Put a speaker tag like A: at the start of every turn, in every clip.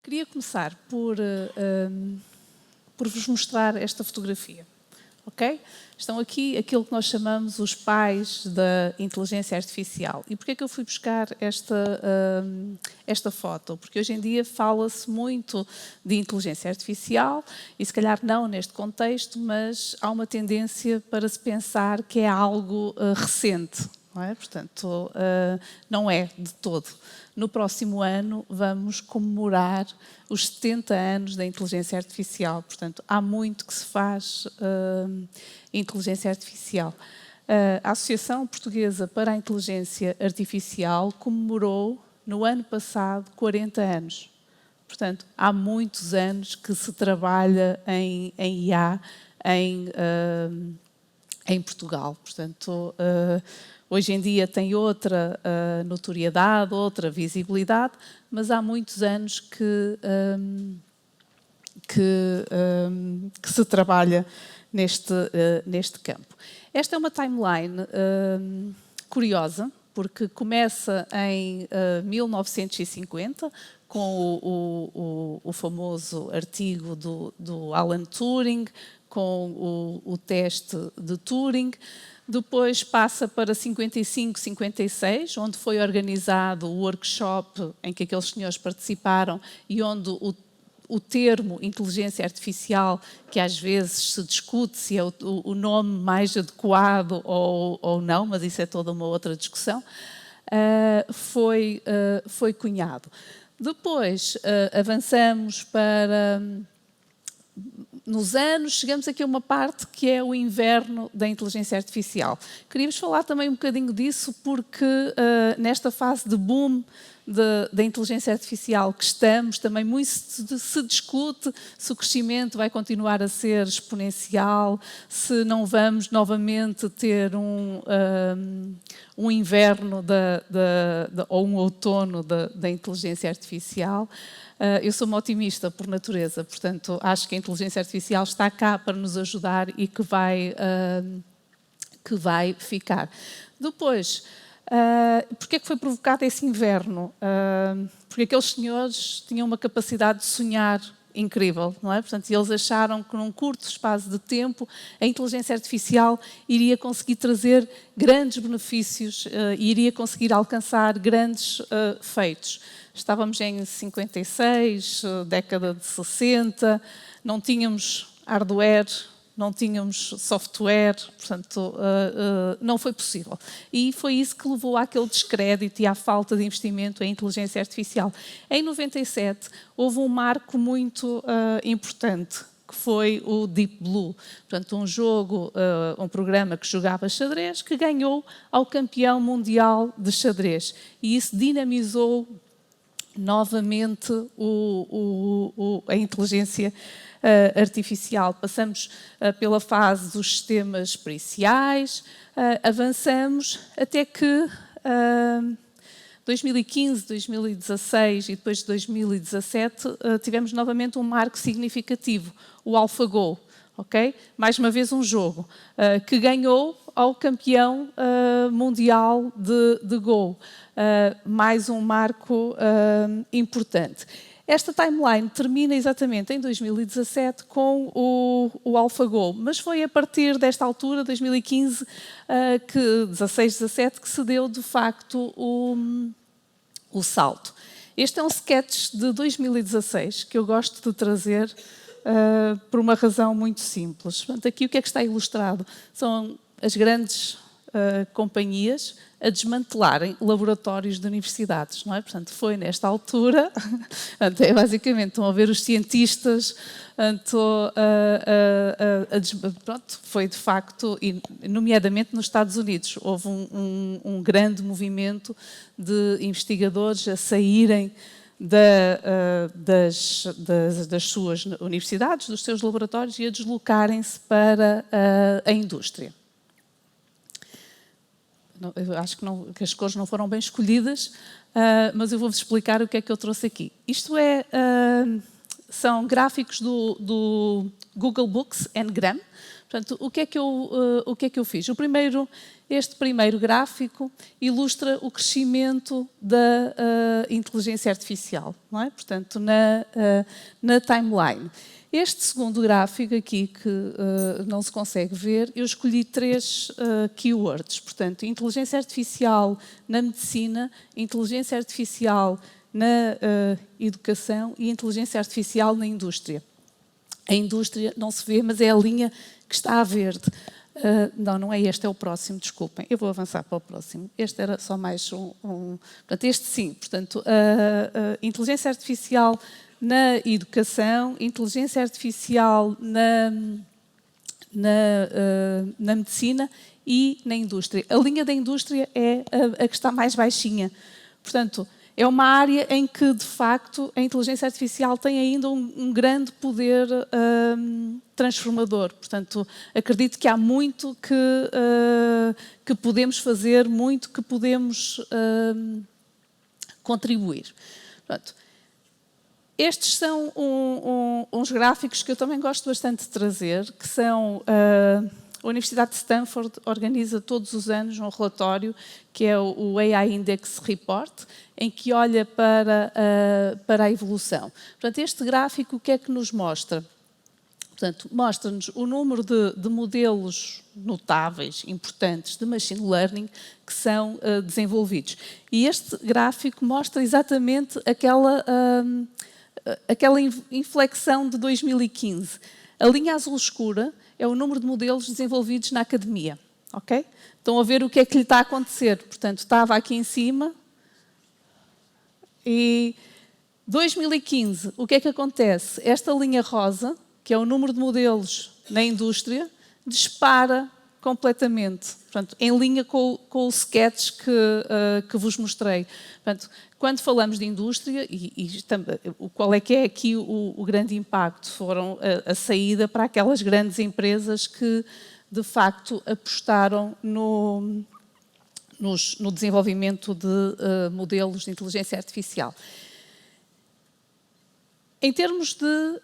A: Queria começar por vos mostrar esta fotografia, ok? Estão aqui aquilo que nós chamamos os pais da inteligência artificial. E porquê é que eu fui buscar esta foto? Porque hoje em dia fala-se muito de inteligência artificial e se calhar não neste contexto, mas há uma tendência para se pensar que é algo recente, não é? Portanto, não é de todo. No próximo ano vamos comemorar os 70 anos da inteligência artificial. Portanto, há muito que se faz inteligência artificial. A Associação Portuguesa para a Inteligência Artificial comemorou no ano passado 40 anos. Portanto, há muitos anos que se trabalha em IA em Portugal. Portanto, hoje em dia tem outra notoriedade, outra visibilidade, mas há muitos anos que se trabalha neste campo. Esta é uma timeline curiosa, porque começa em 1950, com o famoso artigo do Alan Turing, com o teste de Turing. Depois passa para 55, 56, onde foi organizado o workshop em que aqueles senhores participaram e onde o termo inteligência artificial, que às vezes se discute se é o nome mais adequado ou não, mas isso é toda uma outra discussão, foi cunhado. Depois avançamos para... Nos anos, chegamos aqui a uma parte que é o inverno da inteligência artificial. Queríamos falar também um bocadinho disso porque nesta fase de boom da inteligência artificial que estamos, também muito se discute se o crescimento vai continuar a ser exponencial, se não vamos novamente ter um inverno ou um outono da inteligência artificial. Eu sou uma otimista por natureza, portanto, acho que a inteligência artificial está cá para nos ajudar e que vai ficar. Depois, porquê é que foi provocado esse inverno? Porque aqueles senhores tinham uma capacidade de sonhar incrível, não é? Portanto, eles acharam que num curto espaço de tempo a inteligência artificial iria conseguir trazer grandes benefícios e iria conseguir alcançar grandes feitos. Estávamos em 56, década de 60, não tínhamos hardware, não tínhamos software, portanto, não foi possível. E foi isso que levou àquele descrédito e à falta de investimento em inteligência artificial. Em 97, houve um marco muito importante, que foi o Deep Blue. Portanto, um programa que jogava xadrez, que ganhou ao campeão mundial de xadrez. E isso dinamizou novamente a inteligência artificial. Passamos pela fase dos sistemas periciais, avançamos até que 2015, 2016 e depois de 2017 tivemos novamente um marco significativo, o AlphaGo. Okay? Mais uma vez um jogo que ganhou ao campeão mundial de Go. Mais um marco importante. Esta timeline termina exatamente em 2017 com o AlphaGo, mas foi a partir desta altura, 2015, 16, 17, que se deu de facto o salto. Este é um sketch de 2016 que eu gosto de trazer por uma razão muito simples. Portanto, aqui o que é que está ilustrado? São as grandes companhias a desmantelarem laboratórios de universidades, não é? Portanto, foi nesta altura, basicamente estão a ver os cientistas, pronto, foi de facto, nomeadamente nos Estados Unidos, houve um grande movimento de investigadores a saírem das suas universidades, dos seus laboratórios e a deslocarem-se para a indústria. Eu acho que as cores não foram bem escolhidas, mas eu vou-vos explicar o que é que eu trouxe aqui. Isto são gráficos do Google Books Ngram. Portanto, o que é que eu fiz? Este primeiro gráfico ilustra o crescimento da inteligência artificial, não é? Portanto, na timeline. Este segundo gráfico aqui, que não se consegue ver, eu escolhi 3 keywords. Portanto, inteligência artificial na medicina, inteligência artificial na educação e inteligência artificial na indústria. A indústria não se vê, mas é a linha que está a verde. Não é este, é o próximo, desculpem. Eu vou avançar para o próximo. Este era só mais Portanto, este sim. Portanto, inteligência artificial na educação, inteligência artificial na medicina e na indústria. A linha da indústria é a que está mais baixinha. Portanto, é uma área em que, de facto, a inteligência artificial tem ainda um grande poder transformador. Portanto, acredito que há muito que podemos fazer, muito que podemos contribuir. Portanto, estes são uns gráficos que eu também gosto bastante de trazer, que são... A Universidade de Stanford organiza todos os anos um relatório, que é o AI Index Report, em que olha para a evolução. Portanto, este gráfico o que é que nos mostra? Portanto, mostra-nos o número de modelos notáveis, importantes, de machine learning que são desenvolvidos. E este gráfico mostra exatamente aquela inflexão de 2015. A linha azul escura é o número de modelos desenvolvidos na academia. Okay? Estão a ver o que é que lhe está a acontecer. Portanto, estava aqui em cima. E 2015, o que é que acontece? Esta linha rosa, que é o número de modelos na indústria, dispara completamente. Portanto, em linha com o sketch que vos mostrei. Portanto, quando falamos de indústria, qual é que é aqui o grande impacto? Foram a saída para aquelas grandes empresas que, de facto, apostaram no desenvolvimento de modelos de inteligência artificial. Em termos de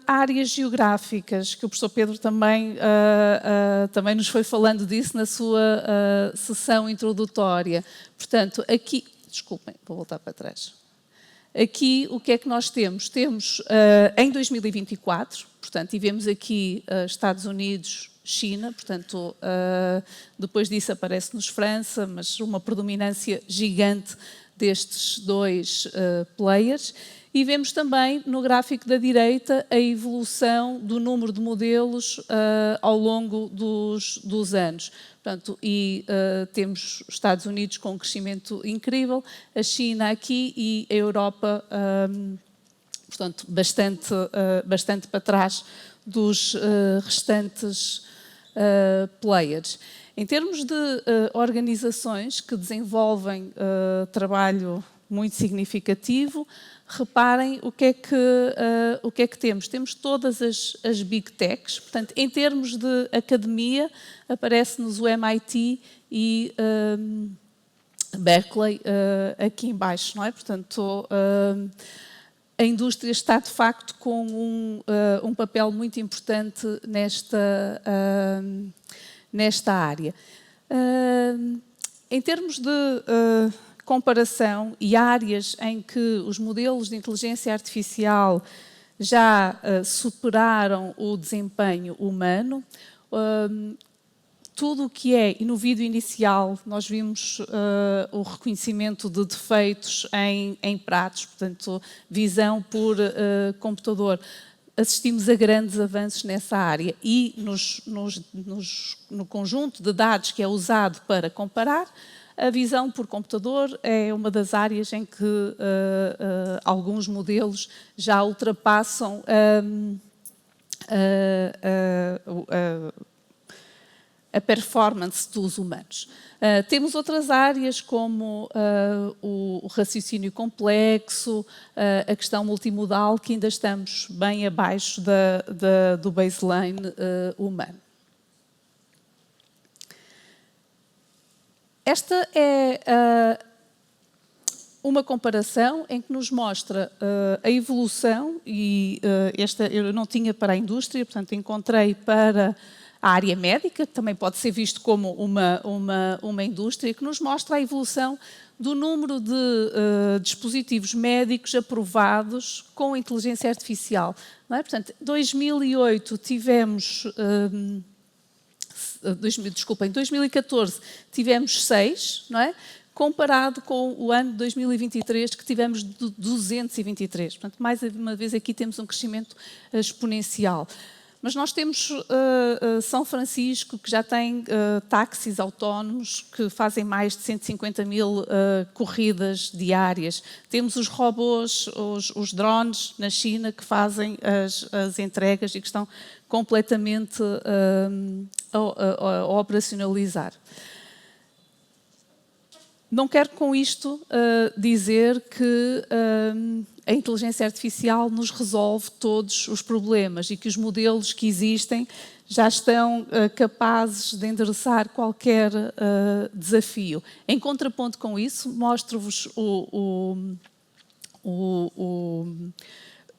A: áreas geográficas, que o professor Pedro também nos foi falando disso na sua sessão introdutória. Portanto, aqui... Desculpem, vou voltar para trás. Aqui, o que é que nós temos? Temos, em 2024, portanto, e vemos aqui Estados Unidos, China, portanto, depois disso aparece-nos França, mas uma predominância gigante destes 2 players. E vemos também, no gráfico da direita, a evolução do número de modelos ao longo dos anos. Portanto, temos os Estados Unidos com um crescimento incrível, a China aqui e a Europa, portanto, bastante para trás dos restantes players. Em termos de organizações que desenvolvem trabalho muito significativo, reparem o que é que temos. Temos todas as Big Techs. Portanto, em termos de academia, aparece-nos o MIT e Berkeley aqui em baixo, não é? Portanto, a indústria está, de facto, com um papel muito importante nesta área. Em termos de comparação e áreas em que os modelos de inteligência artificial já superaram o desempenho humano, tudo o que é, e no vídeo inicial nós vimos o reconhecimento de defeitos em pratos, portanto, visão por computador. Assistimos a grandes avanços nessa área e no conjunto de dados que é usado para comparar, a visão por computador é uma das áreas em que alguns modelos já ultrapassam a performance dos humanos. Temos outras áreas como o raciocínio complexo, a questão multimodal, que ainda estamos bem abaixo do baseline humano. Esta é uma comparação em que nos mostra a evolução, e esta eu não tinha para a indústria, portanto encontrei para a área médica, que também pode ser visto como uma indústria, que nos mostra a evolução do número de dispositivos médicos aprovados com inteligência artificial. Não é? Portanto, em 2008 tivemos... em 2014 tivemos 6, não é? Comparado com o ano de 2023, que tivemos 223. Portanto, mais uma vez aqui temos um crescimento exponencial. Mas nós temos São Francisco, que já tem táxis autónomos que fazem mais de 150 mil corridas diárias. Temos os robôs, os drones na China que fazem as entregas e que estão completamente a operacionalizar. Não quero com isto dizer que a inteligência artificial nos resolve todos os problemas e que os modelos que existem já estão capazes de endereçar qualquer desafio. Em contraponto com isso, mostro-vos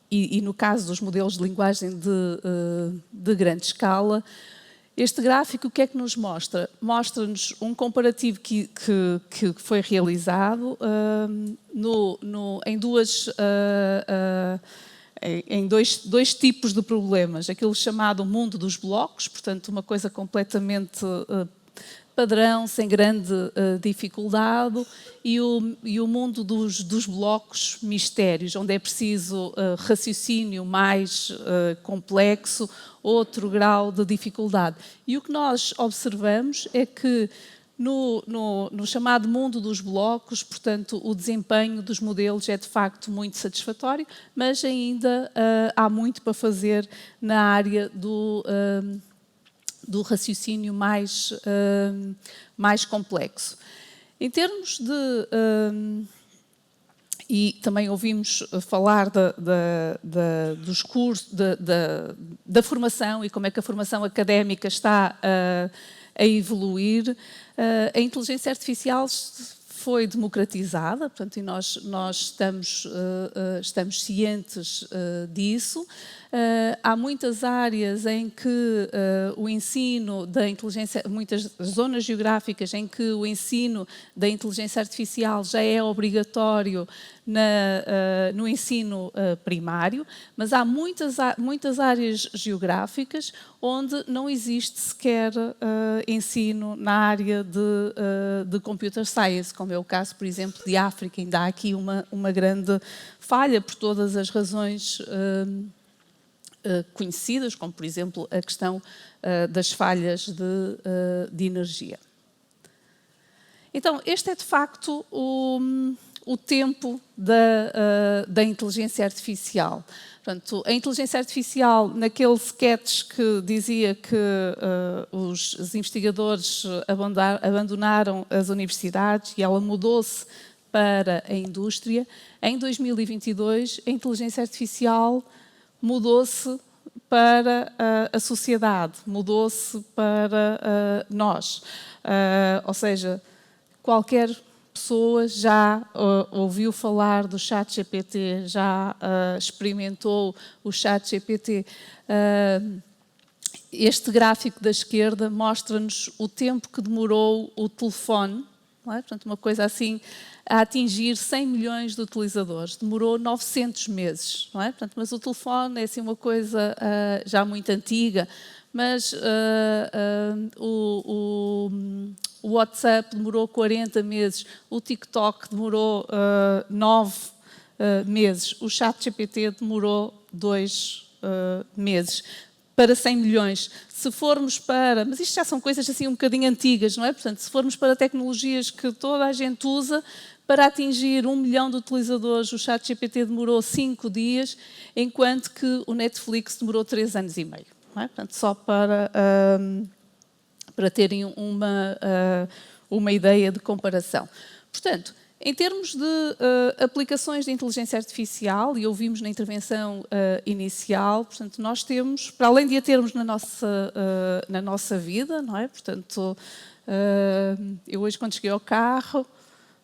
A: e no caso dos modelos de linguagem de grande escala, este gráfico o que é que nos mostra? Mostra-nos um comparativo que foi realizado em dois tipos de problemas. Aquilo chamado mundo dos blocos, portanto uma coisa completamente padrão, sem grande dificuldade, e o mundo dos blocos mistérios, onde é preciso raciocínio mais complexo, outro grau de dificuldade. E o que nós observamos é que no chamado mundo dos blocos, portanto, o desempenho dos modelos é de facto muito satisfatório, mas ainda há muito para fazer na área do raciocínio mais complexo. Em termos de... e também ouvimos falar dos cursos, da formação e como é que a formação académica está a evoluir. A inteligência artificial foi democratizada, portanto, e nós estamos cientes disso. Há muitas áreas em que o ensino da inteligência, muitas zonas geográficas em que o ensino da inteligência artificial já é obrigatório no ensino primário, mas há muitas áreas geográficas onde não existe sequer ensino na área de computer science, como é o caso, por exemplo, de África. Ainda há aqui uma grande falha por todas as razões conhecidas, como, por exemplo, a questão das falhas de energia. Então, este é, de facto, o tempo da inteligência artificial. Portanto, a inteligência artificial, naquele sketch que dizia que os investigadores abandonaram as universidades e ela mudou-se para a indústria, em 2022 a inteligência artificial mudou-se para a sociedade, mudou-se para nós. Ou seja, qualquer pessoa já ouviu falar do ChatGPT, já experimentou o ChatGPT. Este gráfico da esquerda mostra-nos o tempo que demorou o telefone, não é? Portanto, uma coisa assim, a atingir 100 milhões de utilizadores. Demorou 900 meses, não é? Portanto, mas o telefone é assim uma coisa já muito antiga, mas o WhatsApp demorou 40 meses, o TikTok demorou 9 meses, o ChatGPT demorou 2 meses. Para 100 milhões. Se formos para... Mas isto já são coisas assim um bocadinho antigas, não é? Portanto, se formos para tecnologias que toda a gente usa, para atingir 1 milhão de utilizadores, o ChatGPT demorou 5 dias, enquanto que o Netflix demorou 3 anos e meio. Não é? Portanto, só para terem uma ideia de comparação. Portanto, em termos de aplicações de inteligência artificial, e ouvimos na intervenção inicial, portanto, nós temos, para além de a termos na nossa vida, não é? Portanto, eu hoje quando cheguei ao carro,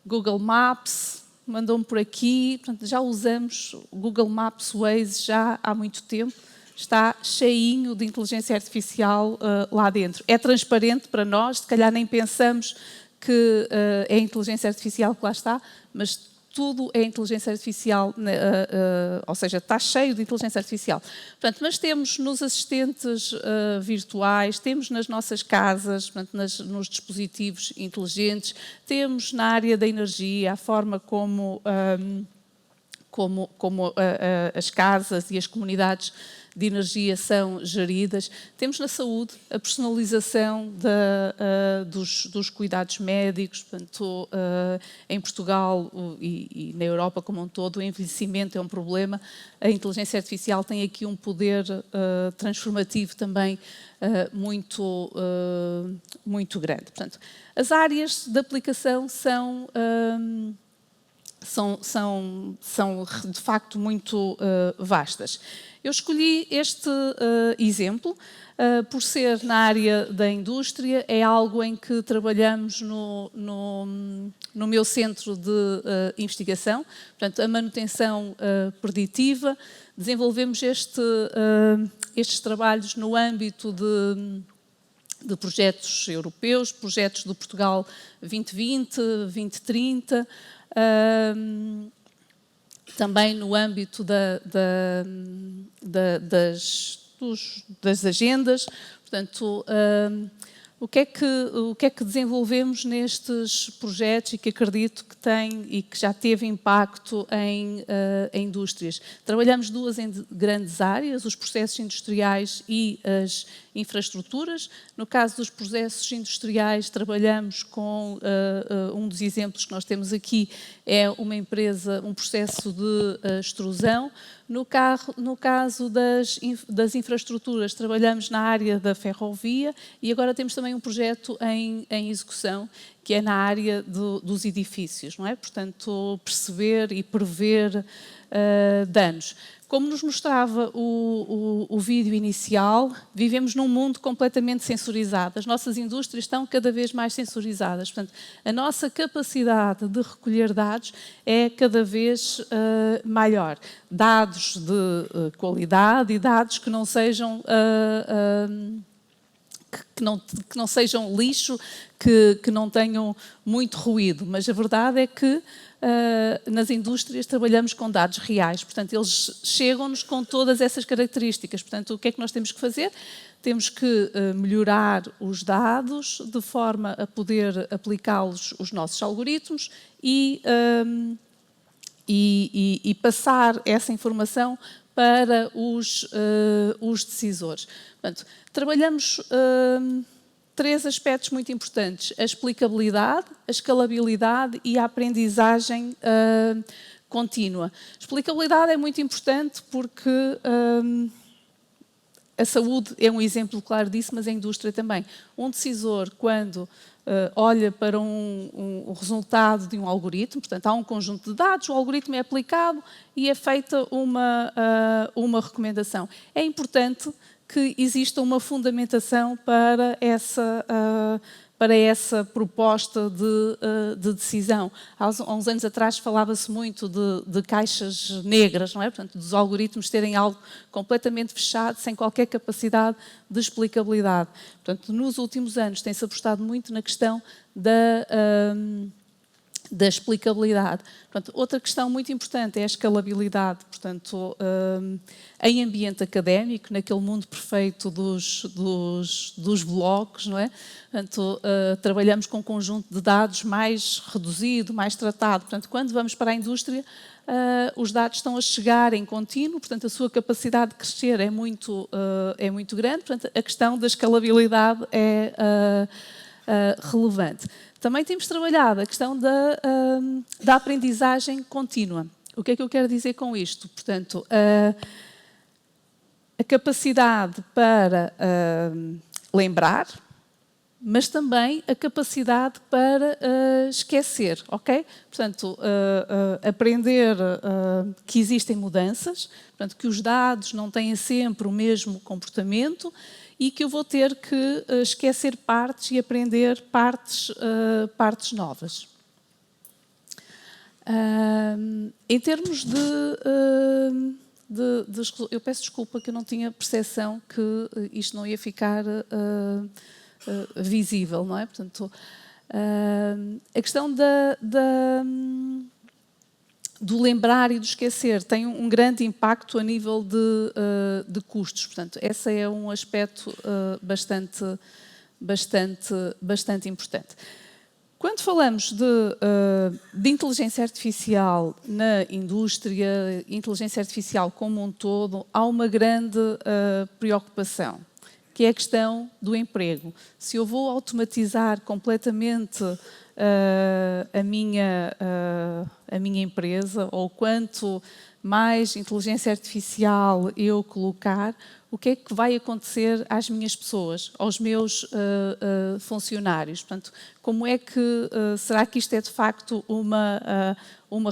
A: Google Maps, mandou-me por aqui, portanto, já usamos o Google Maps Waze já há muito tempo, está cheinho de inteligência artificial lá dentro. É transparente para nós, se calhar nem pensamos que é a inteligência artificial que lá está, mas tudo é inteligência artificial, ou seja, está cheio de inteligência artificial. Portanto, mas temos nos assistentes virtuais, temos nas nossas casas, portanto, nos dispositivos inteligentes, temos na área da energia, a forma como as casas e as comunidades de energia são geridas. Temos na saúde a personalização dos cuidados médicos. Portanto, em Portugal e na Europa como um todo, o envelhecimento é um problema. A inteligência artificial tem aqui um poder transformativo também muito grande. Portanto, as áreas de aplicação são de facto muito vastas. Eu escolhi este exemplo por ser na área da indústria, é algo em que trabalhamos no meu centro de investigação, portanto, a manutenção preditiva. Desenvolvemos estes trabalhos no âmbito de projetos europeus, projetos do Portugal 2020, 2030, também no âmbito das agendas. Portanto, o que é que desenvolvemos nestes projetos e que acredito que tem e que já teve impacto em indústrias? Trabalhamos duas grandes áreas, os processos industriais e as infraestruturas. No caso dos processos industriais, trabalhamos com um dos exemplos que nós temos aqui, é uma empresa, um processo de extrusão. No caso das infraestruturas, trabalhamos na área da ferrovia e agora temos também um projeto em execução, que é na área dos edifícios, não é? Portanto, perceber e prever danos. Como nos mostrava o vídeo inicial, vivemos num mundo completamente sensorizado. As nossas indústrias estão cada vez mais sensorizadas. Portanto, a nossa capacidade de recolher dados é cada vez maior. Dados de qualidade e dados que não sejam que não sejam lixo, que não tenham muito ruído. Mas a verdade é que nas indústrias trabalhamos com dados reais, portanto, eles chegam-nos com todas essas características. Portanto, o que é que nós temos que fazer? Temos que melhorar os dados de forma a poder aplicá-los os nossos algoritmos e passar essa informação para os decisores. Portanto, trabalhamos três aspectos muito importantes: a explicabilidade, a escalabilidade e a aprendizagem contínua. A explicabilidade é muito importante porque a saúde é um exemplo claro disso, mas a indústria também. Um decisor, quando olha para um resultado de um algoritmo, portanto, há um conjunto de dados, o algoritmo é aplicado e é feita uma recomendação. É importante que exista uma fundamentação para essa proposta de decisão. Há uns anos atrás falava-se muito de caixas negras, não é? Portanto, dos algoritmos terem algo completamente fechado, sem qualquer capacidade de explicabilidade. Portanto, nos últimos anos tem-se apostado muito na questão da explicabilidade. Portanto, outra questão muito importante é a escalabilidade. Portanto, em ambiente académico, naquele mundo perfeito dos blocos, não é? Portanto, trabalhamos com um conjunto de dados mais reduzido, mais tratado. Portanto, quando vamos para a indústria, os dados estão a chegar em contínuo, portanto, a sua capacidade de crescer é muito grande. Portanto, a questão da escalabilidade é relevante. Também temos trabalhado a questão da aprendizagem contínua. O que é que eu quero dizer com isto? Portanto, a capacidade para lembrar, mas também a capacidade para esquecer, ok? Portanto, aprender que existem mudanças, portanto, que os dados não têm sempre o mesmo comportamento e que eu vou ter que esquecer partes e aprender partes novas. Em termos eu peço desculpa que eu não tinha percepção que isto não ia ficar visível, não é? Portanto, a questão do lembrar e do esquecer tem um grande impacto a nível de custos. Portanto, esse é um aspecto bastante importante. Quando falamos de inteligência artificial na indústria, inteligência artificial como um todo, há uma grande preocupação, que é a questão do emprego. Se eu vou automatizar completamente a minha empresa, ou quanto mais inteligência artificial eu colocar, o que é que vai acontecer às minhas pessoas, aos meus funcionários? Portanto, como é que, será que isto é de facto uma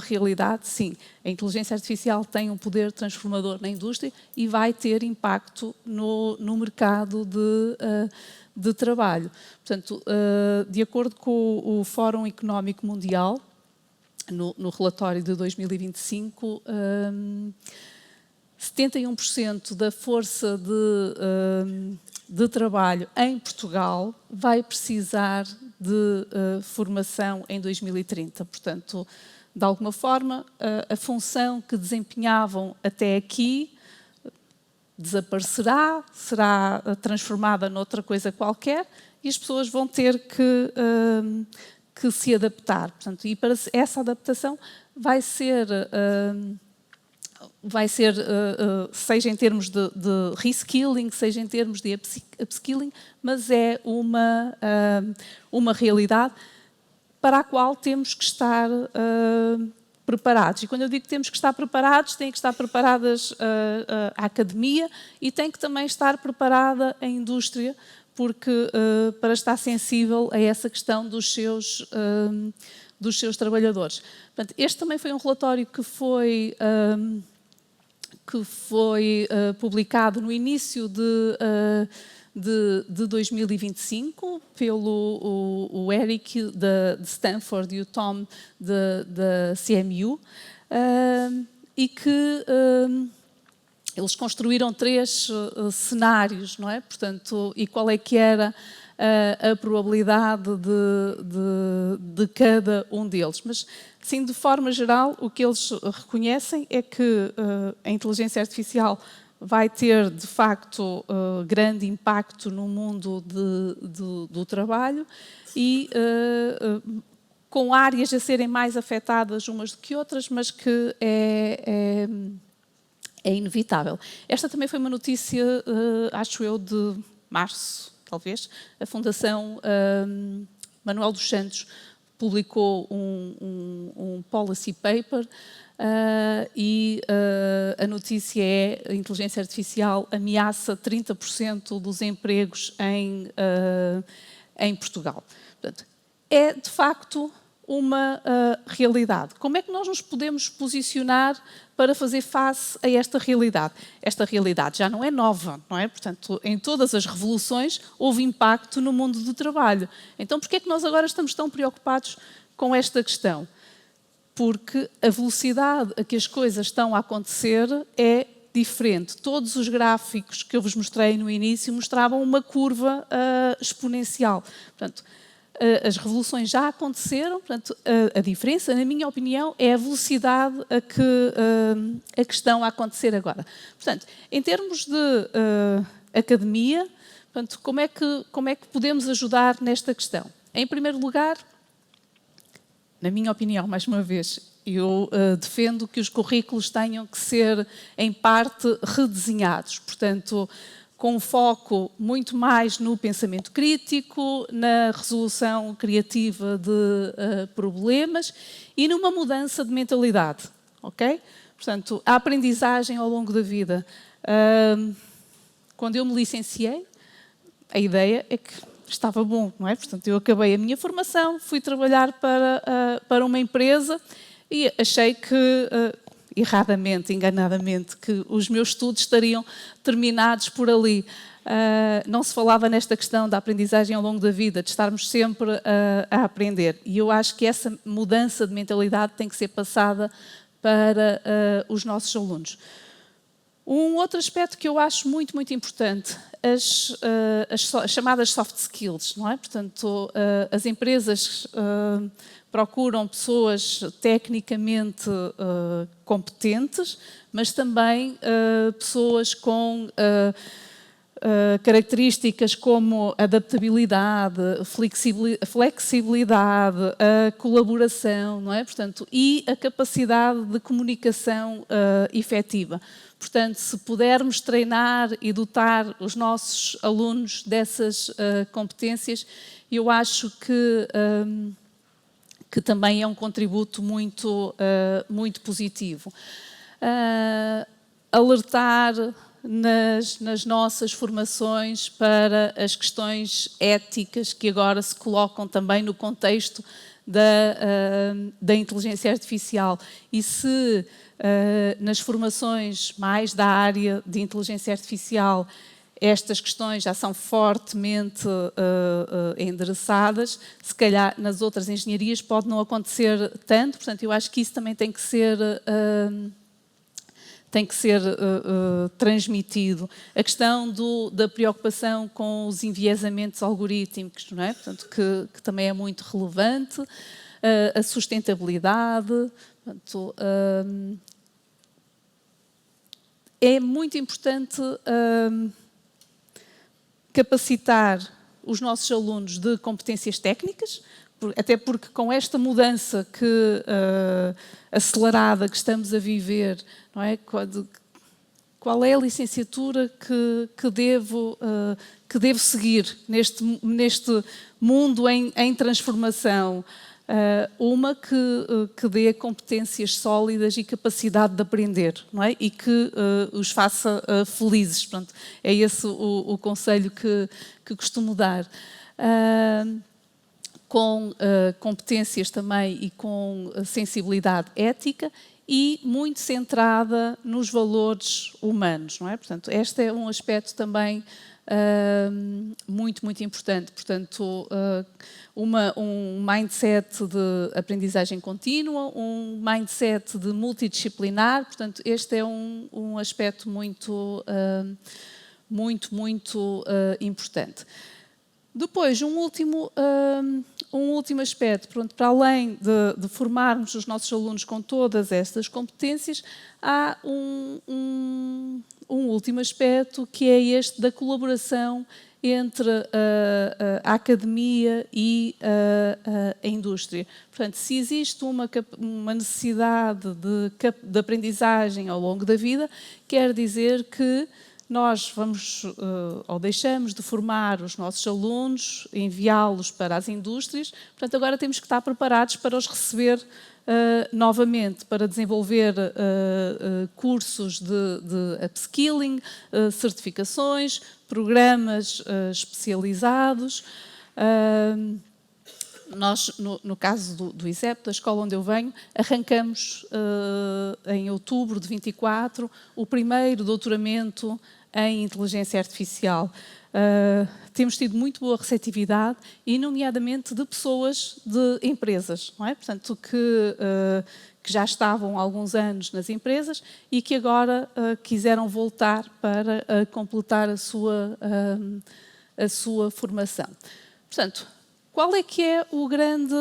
A: realidade? Sim, a inteligência artificial tem um poder transformador na indústria e vai ter impacto no mercado de trabalho. Portanto, de acordo com o Fórum Económico Mundial, no relatório de 2025, 71% da força de trabalho em Portugal vai precisar de formação em 2030. Portanto, de alguma forma, a função que desempenhavam até aqui desaparecerá, será transformada noutra coisa qualquer e as pessoas vão ter que se adaptar. Portanto, e para essa adaptação vai ser seja em termos de reskilling, seja em termos de upskilling, mas é uma realidade para a qual temos que estar preparados. E quando eu digo que temos que estar preparados, tem que estar preparadas a academia e tem que também estar preparada a indústria, porque para estar sensível a essa questão dos seus trabalhadores. Portanto, este também foi um relatório que foi publicado no início de 2025 pelo Eric de Stanford e o Tom da CMU, e que eles construíram 3 cenários, não é? Portanto, e qual é que era a probabilidade de cada um deles. Mas, sim, de forma geral, o que eles reconhecem é que a inteligência artificial vai ter, de facto, grande impacto no mundo do trabalho e com áreas a serem mais afetadas umas do que outras, mas que é inevitável. Esta também foi uma notícia, acho eu, de março, talvez. A Fundação Manuel dos Santos publicou um policy paper e a notícia é: a inteligência artificial ameaça 30% dos empregos em Portugal. Portanto, é, de facto, uma realidade. Como é que nós nos podemos posicionar para fazer face a esta realidade? Esta realidade já não é nova, não é? Portanto, em todas as revoluções houve impacto no mundo do trabalho. Então, porquê é que nós agora estamos tão preocupados com esta questão? Porque a velocidade a que as coisas estão a acontecer é diferente. Todos os gráficos que eu vos mostrei no início mostravam uma curva exponencial. Portanto, as revoluções já aconteceram, portanto, a diferença, na minha opinião, é a velocidade a que estão a acontecer agora. Portanto, em termos de academia, portanto, como é que podemos ajudar nesta questão? Em primeiro lugar, na minha opinião, mais uma vez, eu defendo que os currículos tenham que ser, em parte, redesenhados. Portanto, com foco muito mais no pensamento crítico, na resolução criativa de problemas e numa mudança de mentalidade, ok? Portanto, a aprendizagem ao longo da vida. Quando eu me licenciei, a ideia é que estava bom, não é? Portanto, eu acabei a minha formação, fui trabalhar para uma empresa e achei que erradamente, enganadamente, que os meus estudos estariam terminados por ali. Não se falava nesta questão da aprendizagem ao longo da vida, de estarmos sempre a aprender. E eu acho que essa mudança de mentalidade tem que ser passada para os nossos alunos. Um outro aspecto que eu acho muito, muito importante, as chamadas soft skills, não é? Portanto, as empresas procuram pessoas tecnicamente competentes, mas também pessoas com características como adaptabilidade, flexibilidade, a colaboração, não é? Portanto, e a capacidade de comunicação efetiva. Portanto, se pudermos treinar e dotar os nossos alunos dessas competências, eu acho que também é um contributo muito, muito positivo. Alertar nas nossas formações para as questões éticas que agora se colocam também no contexto da inteligência artificial. E se nas formações mais da área de inteligência artificial estas questões já são fortemente endereçadas, se calhar nas outras engenharias pode não acontecer tanto, portanto eu acho que isso também tem que ser transmitido. A questão da preocupação com os enviesamentos algorítmicos, não é? Portanto, que também é muito relevante, a sustentabilidade, portanto, é muito importante capacitar os nossos alunos de competências técnicas, até porque com esta mudança acelerada que estamos a viver, não é? Qual é a licenciatura que devo seguir neste mundo em transformação? Uma que dê competências sólidas e capacidade de aprender, não é? E que os faça felizes. Portanto, é esse o conselho que costumo dar. Com competências também e com sensibilidade ética e muito centrada nos valores humanos, não é? Portanto, este é um aspecto também muito, muito importante. Portanto, um mindset de aprendizagem contínua, um mindset de multidisciplinar. Portanto, este é um aspecto muito, muito importante. Depois, um último aspecto, pronto, para além de formarmos os nossos alunos com todas estas competências, há um último aspecto que é este da colaboração entre a academia e a indústria. Portanto, se existe uma necessidade de aprendizagem ao longo da vida, quer dizer que nós vamos ou deixamos de formar os nossos alunos, enviá-los para as indústrias, portanto agora temos que estar preparados para os receber novamente, para desenvolver cursos de upskilling, certificações, programas especializados. Nós, no caso do ISEP, da escola onde eu venho, arrancamos em outubro de 24 o primeiro doutoramento em inteligência artificial. Temos tido muito boa receptividade e, nomeadamente, de pessoas de empresas, não é? Portanto, que já estavam há alguns anos nas empresas e que agora quiseram voltar para completar a sua formação. Portanto, qual é que é o grande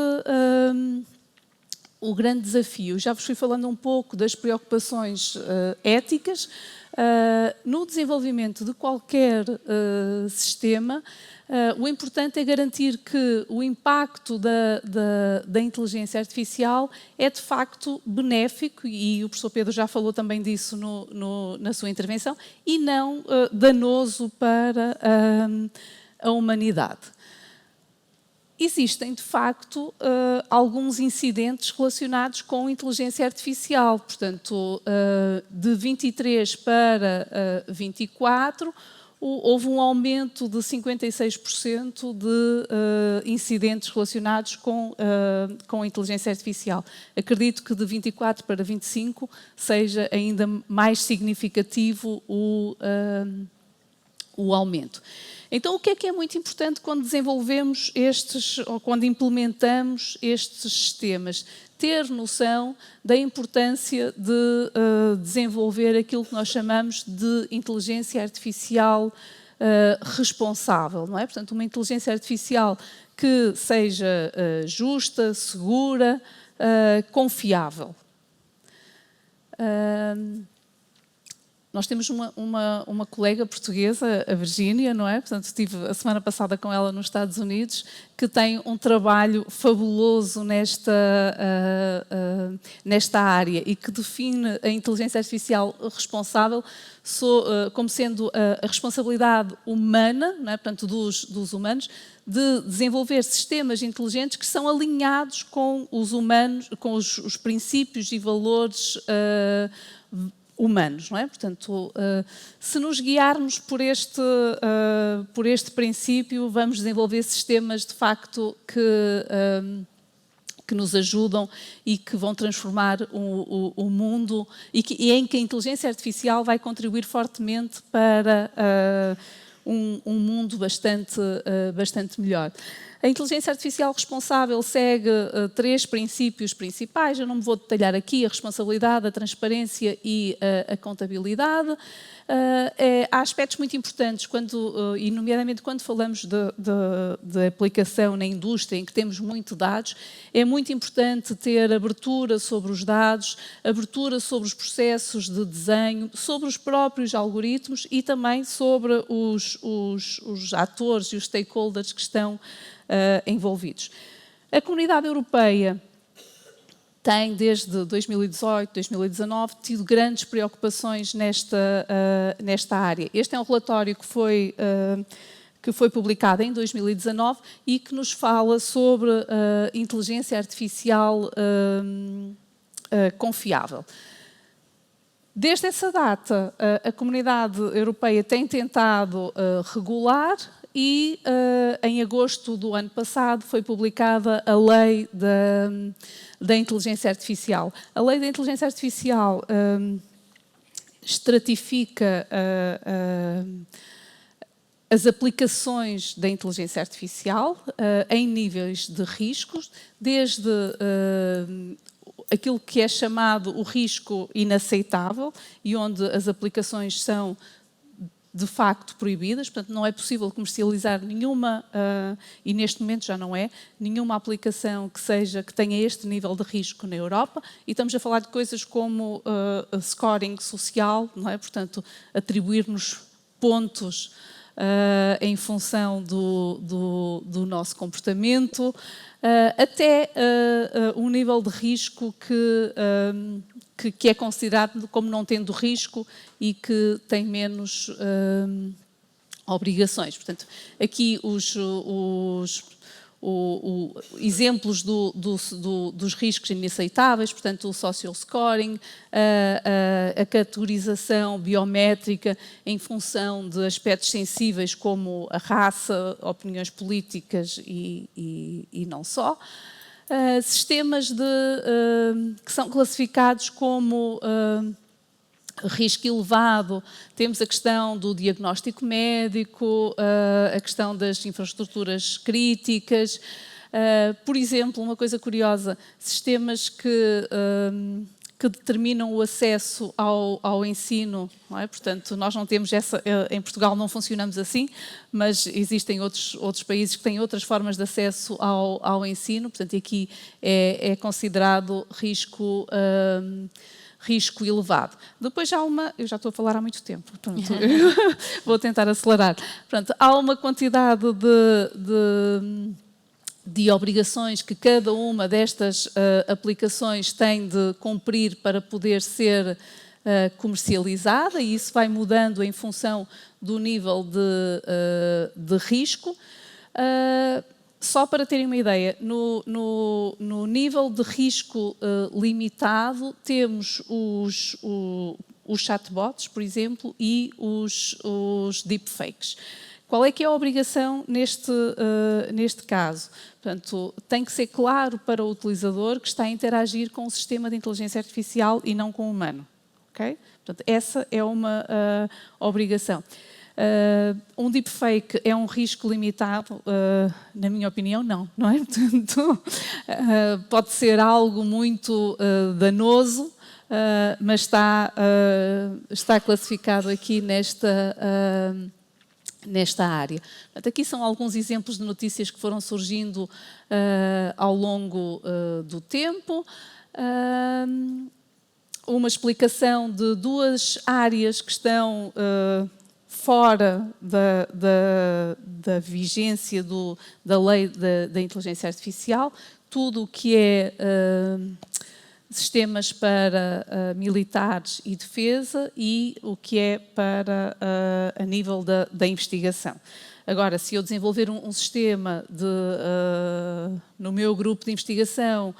A: desafio? Já vos fui falando um pouco das preocupações éticas. No desenvolvimento de qualquer sistema, o importante é garantir que o impacto da inteligência artificial é de facto benéfico, e o professor Pedro já falou também disso na sua intervenção, e não danoso para a humanidade. Existem, de facto, alguns incidentes relacionados com inteligência artificial. Portanto, de 23 para 24, houve um aumento de 56% de incidentes relacionados com a inteligência artificial. Acredito que de 24 para 25 seja ainda mais significativo o aumento. Então, o que é muito importante quando desenvolvemos ou quando implementamos estes sistemas? Ter noção da importância de desenvolver aquilo que nós chamamos de inteligência artificial responsável, não é? Portanto, uma inteligência artificial que seja justa, segura, confiável. Nós temos uma colega portuguesa, a Virgínia, não é? Portanto, estive a semana passada com ela nos Estados Unidos, que tem um trabalho fabuloso nesta área e que define a inteligência artificial responsável como sendo a responsabilidade humana, não é? Portanto, dos humanos, de desenvolver sistemas inteligentes que são alinhados com os humanos, com os princípios e valores humanos, não é? Portanto, se nos guiarmos por este princípio, vamos desenvolver sistemas, de facto, que nos ajudam e que vão transformar o mundo e em que a inteligência artificial vai contribuir fortemente para um mundo bastante melhor. A inteligência artificial responsável segue 3 princípios principais, eu não me vou detalhar aqui: a responsabilidade, a transparência e a contabilidade. Há aspectos muito importantes, e nomeadamente quando falamos de aplicação na indústria, em que temos muito dados, é muito importante ter abertura sobre os dados, abertura sobre os processos de desenho, sobre os próprios algoritmos e também sobre os atores e os stakeholders que estão envolvidos. A Comunidade Europeia tem, desde 2018, 2019, tido grandes preocupações nesta área. Este é um relatório que foi publicado em 2019 e que nos fala sobre inteligência artificial confiável. Desde essa data, a Comunidade Europeia tem tentado regular e, em agosto do ano passado, foi publicada a Lei da Inteligência Artificial. A Lei da Inteligência Artificial estratifica as aplicações da inteligência artificial em níveis de riscos, desde aquilo que é chamado o risco inaceitável e onde as aplicações são de facto proibidas, portanto não é possível comercializar nenhuma, e neste momento já não é, nenhuma aplicação que tenha este nível de risco na Europa, e estamos a falar de coisas como scoring social, não é? Portanto, atribuir-nos pontos em função do nosso comportamento, até um nível de risco que é considerado como não tendo risco e que tem menos obrigações. Portanto, aqui os exemplos dos riscos inaceitáveis, portanto, o social scoring, a categorização biométrica em função de aspectos sensíveis como a raça, opiniões políticas e não só. Sistemas que são classificados como risco elevado, temos a questão do diagnóstico médico, a questão das infraestruturas críticas. Por exemplo, uma coisa curiosa, sistemas que determinam o acesso ao ensino, não é? Portanto, nós não temos em Portugal não funcionamos assim, mas existem outros países que têm outras formas de acesso ao ensino, portanto, aqui é considerado risco elevado. Depois há eu já estou a falar há muito tempo, pronto, vou tentar acelerar. Pronto, há uma quantidade de obrigações que cada uma destas aplicações tem de cumprir para poder ser comercializada, e isso vai mudando em função do nível de risco. Só para terem uma ideia, no nível de risco limitado, temos os chatbots, por exemplo, e os deepfakes. Qual é que é a obrigação neste caso? Portanto, tem que ser claro para o utilizador que está a interagir com um sistema de inteligência artificial e não com o humano. Okay? Portanto, essa é uma obrigação. Um deepfake é um risco limitado? Na minha opinião, não é? Portanto, pode ser algo muito danoso, mas está classificado aqui nesta área. Portanto, aqui são alguns exemplos de notícias que foram surgindo ao longo do tempo. Uma explicação de duas áreas que estão fora da vigência da lei da inteligência artificial, tudo o que é sistemas para militares e defesa e o que é para a nível da investigação. Agora, se eu desenvolver um sistema no meu grupo de investigação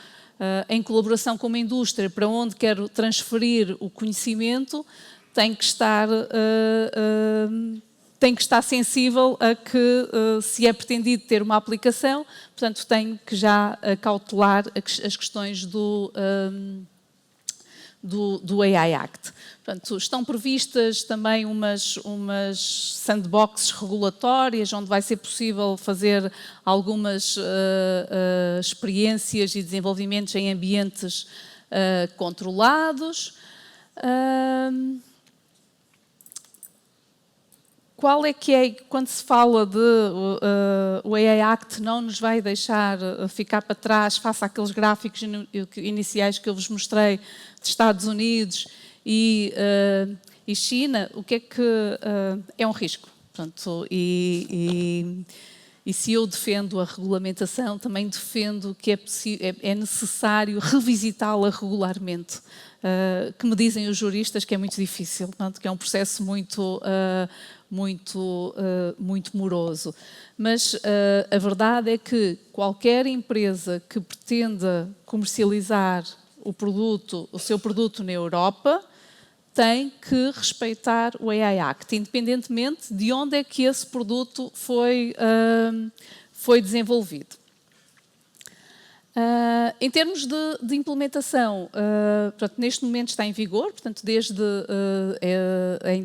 A: em colaboração com uma indústria para onde quero transferir o conhecimento, tem que estar sensível a que, se é pretendido ter uma aplicação, portanto, tem que já cautelar as questões do AI Act. Portanto, estão previstas também umas sandboxes regulatórias, onde vai ser possível fazer algumas experiências e desenvolvimentos em ambientes controlados. Qual é que é, quando se fala o AI Act não nos vai deixar ficar para trás face àqueles gráficos iniciais que eu vos mostrei de Estados Unidos e China, o que é que é um risco? Portanto, e se eu defendo a regulamentação, também defendo que é necessário revisitá-la regularmente. Que me dizem os juristas que é muito difícil, portanto, que é um processo muito moroso. Mas a verdade é que qualquer empresa que pretenda comercializar o seu produto na Europa, tem que respeitar o AI Act, independentemente de onde é que esse produto foi desenvolvido. Em termos de implementação, portanto, neste momento está em vigor, portanto,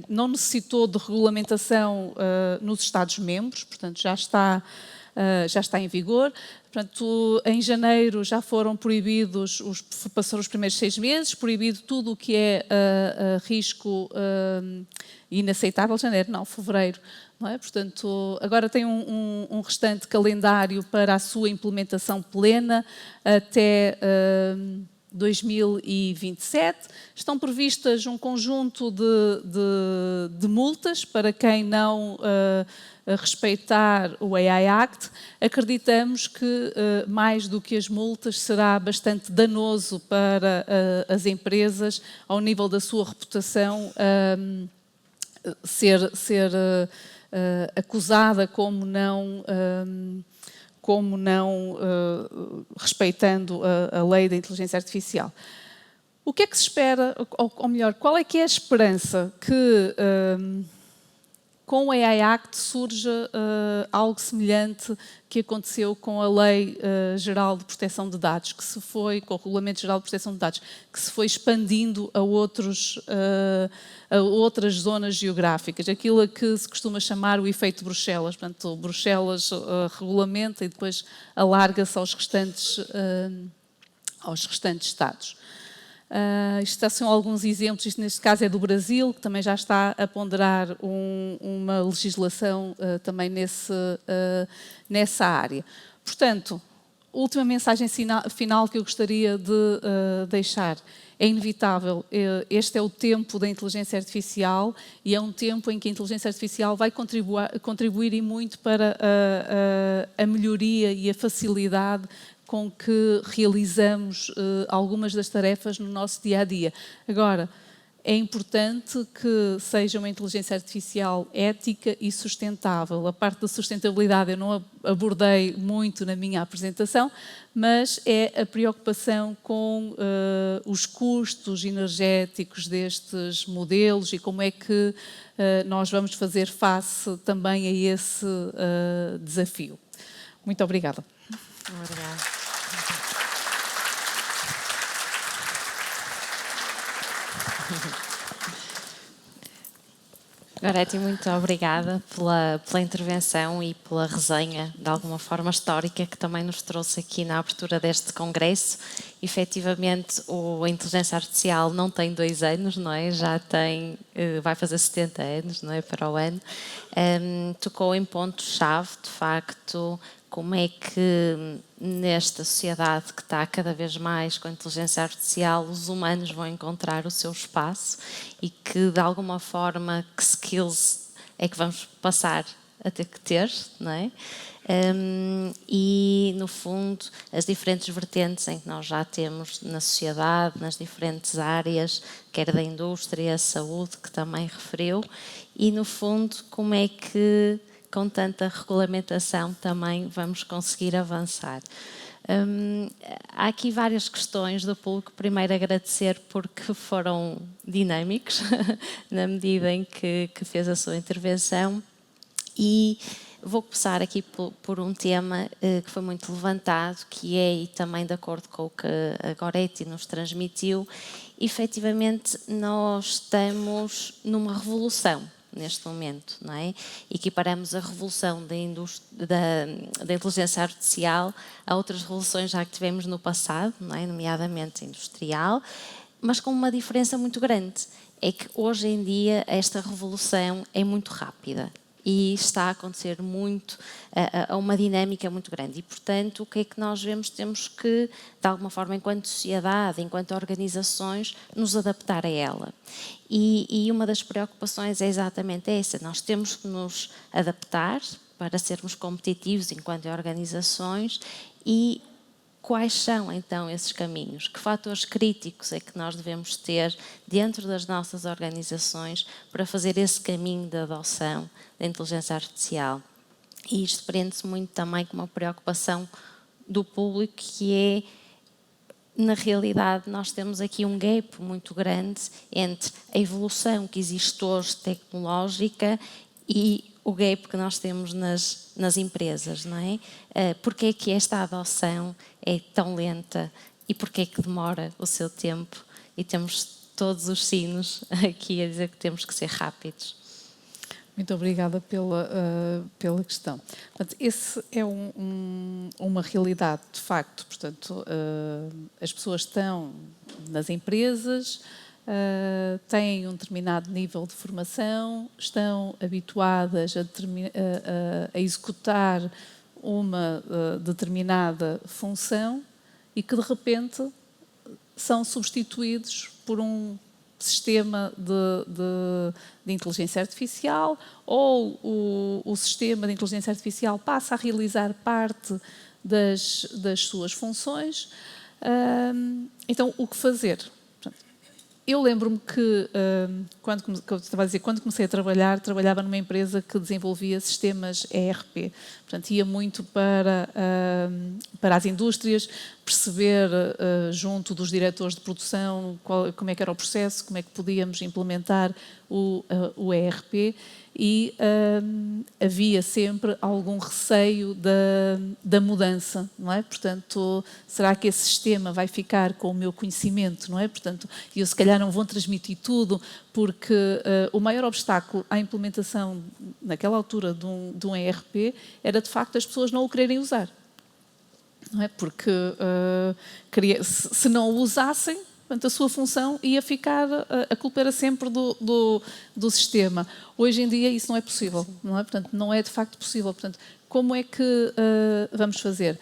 A: não necessitou de regulamentação nos Estados-membros, portanto, já está em vigor. Portanto, em janeiro já foram proibidos, passaram os primeiros 6 meses, proibido tudo o que é risco inaceitável, janeiro, não, fevereiro. Não é? Portanto, agora tem um restante calendário para a sua implementação plena até 2027. Estão previstas um conjunto de multas para quem não respeitar o AI Act. Acreditamos que, mais do que as multas, será bastante danoso para as empresas, ao nível da sua reputação, ser acusada como não respeitando a lei da inteligência artificial. O que é que se espera, ou melhor, qual é que é a esperança que com o AI Act surja algo semelhante que aconteceu com a Lei Geral de Proteção de Dados, com o Regulamento Geral de Proteção de Dados, que se foi expandindo a outras zonas geográficas, aquilo a que se costuma chamar o efeito Bruxelas. Portanto, Bruxelas regulamenta e depois alarga-se aos restantes Estados. Isto são alguns exemplos, isto neste caso é do Brasil, que também já está a ponderar uma legislação também nessa área. Portanto, última mensagem final que eu gostaria de deixar. É inevitável, este é o tempo da inteligência artificial e é um tempo em que a inteligência artificial vai contribuir e muito para a melhoria e a facilidade com que realizamos algumas das tarefas no nosso dia-a-dia. Agora, é importante que seja uma inteligência artificial ética e sustentável. A parte da sustentabilidade eu não abordei muito na minha apresentação, mas é a preocupação com os custos energéticos destes modelos e como é que nós vamos fazer face também a esse desafio. Muito obrigada.
B: Obrigada. Goretti, muito obrigada pela intervenção e pela resenha, de alguma forma histórica, que também nos trouxe aqui na abertura deste congresso. Efetivamente, a inteligência artificial não tem 2 anos, não é? Já tem, vai fazer 70 anos, não é? Para o ano. Tocou em pontos-chave, de facto, como é que nesta sociedade que está cada vez mais com a inteligência artificial, os humanos vão encontrar o seu espaço e que, de alguma forma, que skills é que vamos passar a ter que ter, não é? E, no fundo, as diferentes vertentes em que nós já temos na sociedade, nas diferentes áreas, quer da indústria, saúde, que também referiu, e, no fundo, como é que com tanta regulamentação também vamos conseguir avançar. Há aqui várias questões do público. Primeiro, agradecer porque foram dinâmicos na medida em que fez a sua intervenção, e vou começar aqui por um tema que foi muito levantado, que é, e também de acordo com o que a Goretti nos transmitiu, efetivamente nós estamos numa revolução neste momento, não é? Equiparamos a revolução da inteligência artificial a outras revoluções já que tivemos no passado, não é? Nomeadamente industrial, mas com uma diferença muito grande. É que hoje em dia esta revolução é muito rápida e está a acontecer muito, a uma dinâmica muito grande. E, portanto, o que é que nós vemos? Temos que, de alguma forma, enquanto sociedade, enquanto organizações, nos adaptar a ela. E uma das preocupações é exatamente essa. Nós temos que nos adaptar para sermos competitivos enquanto organizações. E quais são, então, esses caminhos? Que fatores críticos é que nós devemos ter dentro das nossas organizações para fazer esse caminho de adoção da inteligência artificial? E isto prende-se muito também com uma preocupação do público, que é, na realidade, nós temos aqui um gap muito grande entre a evolução que existe hoje tecnológica e o gap que nós temos nas empresas, não é? Porque é que esta adoção é tão lenta e porque é que demora o seu tempo? E temos todos os sinos aqui a dizer que temos que ser rápidos.
A: Muito obrigada pela questão. Portanto, esse é uma realidade, de facto. Portanto, as pessoas estão nas empresas, têm um determinado nível de formação, estão habituadas a executar uma determinada função e que, de repente, são substituídos por um sistema de inteligência artificial, ou o sistema de inteligência artificial passa a realizar parte das suas funções. Então, o que fazer? Eu lembro-me que, quando comecei a trabalhar, trabalhava numa empresa que desenvolvia sistemas ERP. Portanto, ia muito para as indústrias, perceber junto dos diretores de produção como é que era o processo, como é que podíamos implementar o ERP, e havia sempre algum receio da mudança, não é? Portanto, será que esse sistema vai ficar com o meu conhecimento, não é? Portanto, eu se calhar não vou transmitir tudo, porque o maior obstáculo à implementação, naquela altura, de um ERP, era de facto as pessoas não o quererem usar. Não é? Porque se não o usassem, portanto, a sua função ia ficar, a culpa era sempre do sistema. Hoje em dia isso não é possível, não é? Portanto, não é de facto possível. Portanto, como é que vamos fazer?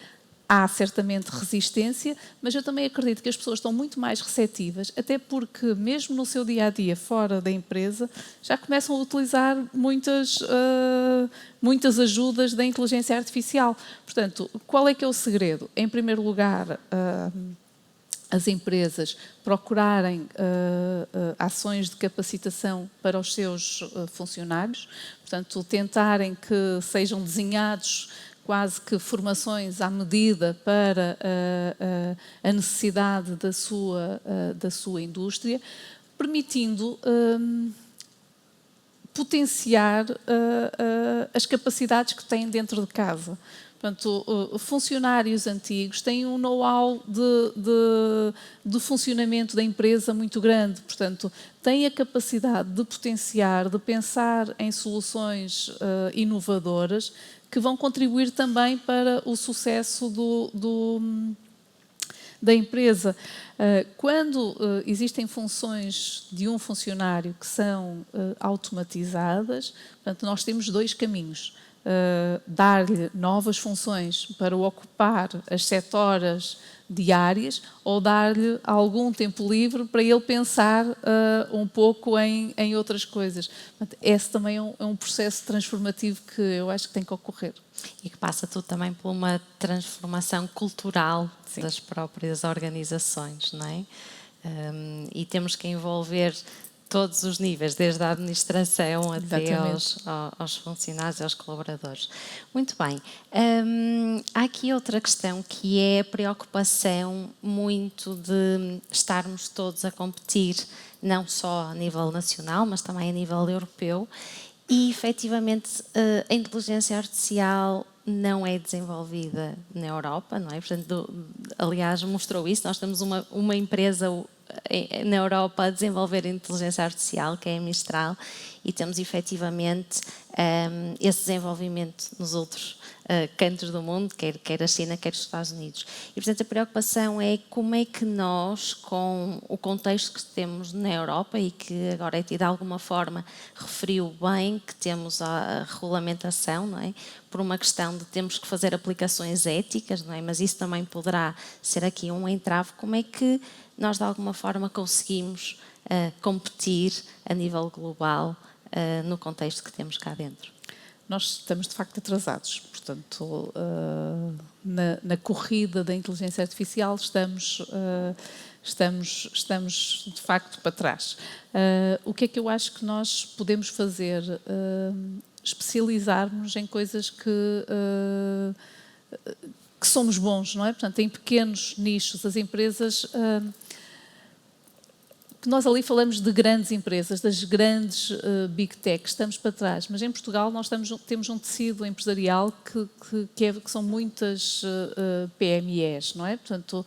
A: Há certamente resistência, mas eu também acredito que as pessoas estão muito mais receptivas, até porque mesmo no seu dia-a-dia, fora da empresa, já começam a utilizar muitas ajudas da inteligência artificial. Portanto, qual é que é o segredo? Em primeiro lugar, as empresas procurarem ações de capacitação para os seus funcionários, portanto, tentarem que sejam desenhados quase que formações à medida para a necessidade da sua indústria, permitindo potenciar as capacidades que têm dentro de casa. Portanto, funcionários antigos têm um know-how de funcionamento da empresa muito grande, portanto, têm a capacidade de potenciar, de pensar em soluções inovadoras que vão contribuir também para o sucesso da empresa. Quando existem funções de um funcionário que são automatizadas, portanto, nós temos dois caminhos. Dar-lhe novas funções para ocupar as 7 horas diárias ou dar-lhe algum tempo livre para ele pensar um pouco em outras coisas. Portanto, esse também é um processo transformativo que eu acho que tem que ocorrer.
B: E que passa tudo também por uma transformação cultural das próprias organizações, não é? E temos que envolver todos os níveis, desde a administração até aos funcionários e aos colaboradores. Muito bem. Há aqui outra questão que é a preocupação muito de estarmos todos a competir, não só a nível nacional, mas também a nível europeu. E, efetivamente, a inteligência artificial não é desenvolvida na Europa, não é? Portanto, aliás, mostrou isso. Nós temos uma empresa na Europa a desenvolver inteligência artificial, que é a Mistral, e temos, efetivamente, esse desenvolvimento nos outros cantos do mundo, quer a China, quer os Estados Unidos. E, portanto, a preocupação é como é que nós, com o contexto que temos na Europa e que agora de alguma forma referiu bem que temos a regulamentação, não é? Por uma questão de termos que fazer aplicações éticas, não é? Mas isso também poderá ser aqui um entrave. Como é que nós de alguma forma conseguimos competir a nível global no contexto que temos cá dentro?
A: Nós estamos de facto atrasados, portanto, na corrida da inteligência artificial estamos de facto para trás. O que é que eu acho que nós podemos fazer? Especializar-nos em coisas que somos bons, não é? Portanto, em pequenos nichos, as empresas... que nós ali falamos de grandes empresas, das grandes big tech, estamos para trás, mas em Portugal nós temos um tecido empresarial que são muitas PMEs, não é? Portanto,